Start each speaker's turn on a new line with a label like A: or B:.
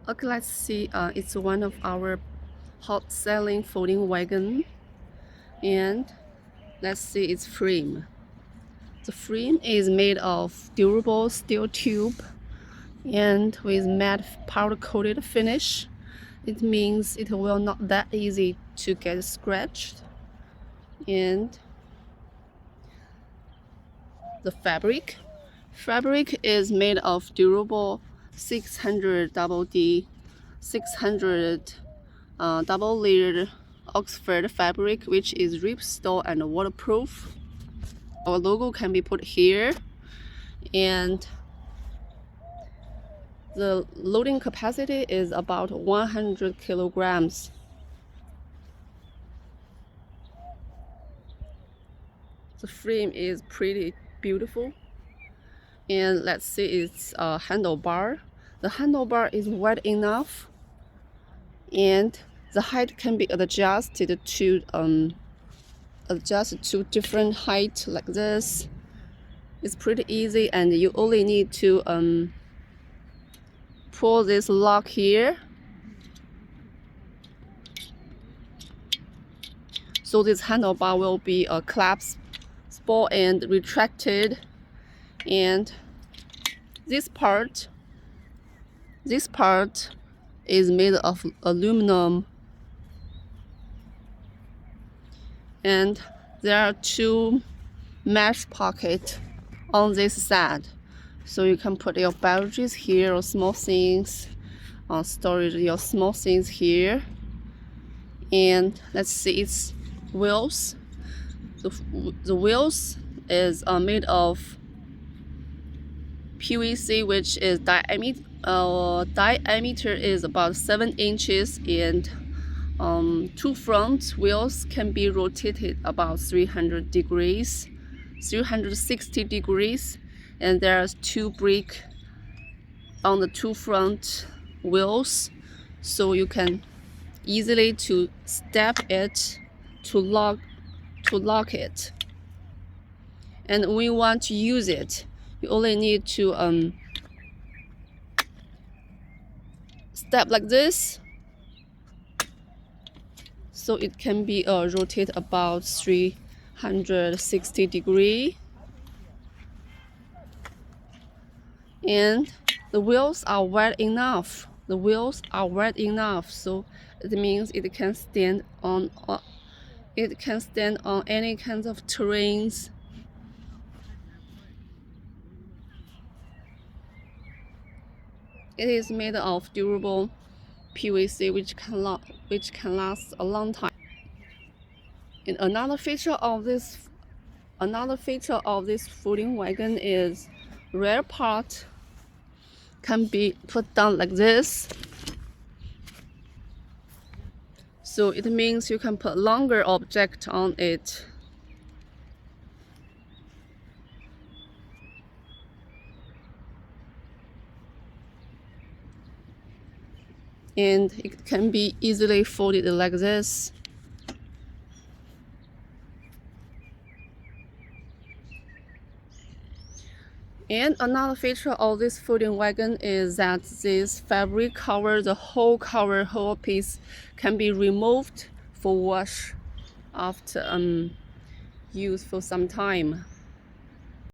A: Okay, let's see. It's one of our hot selling folding wagon, and let's see its frame. The frame is made of durable steel tube and with matte powder coated finish. It means it will not that easy to get scratched. And the fabric is made of durable 600 double D 600 double layered Oxford fabric, which is ripstop and waterproof. Our logo can be put here, and the loading capacity is about 100 kilograms. The frame is pretty beautiful. And let's see its handlebar. The handlebar is wide enough, and the height can be adjusted to different height like this. It's pretty easy, and you only need to pull this lock here. So this handlebar will be collapsible and retracted, and this part is made of aluminum, and there are two mesh pockets on this side, so you can put your beverages here or small things, storage your small things here. And let's see its wheels. The wheels is made of PVC, which is diameter is about 7 inches, and two front wheels can be rotated about 360 degrees, and there's two brake on the two front wheels, so you can easily to step it to lock it. And when you want to use it, you only need to step like this, so it can be rotate about 360 degrees. And the wheels are wide enough. So it means it can stand on any kinds of terrains. It is made of durable PVC, which can last a long time. And another feature of this folding wagon is rear part can be put down like this. So it means you can put longer object on it. And it can be easily folded like this. And another feature of this folding wagon is that this fabric cover, the whole piece, can be removed for wash after use for some time.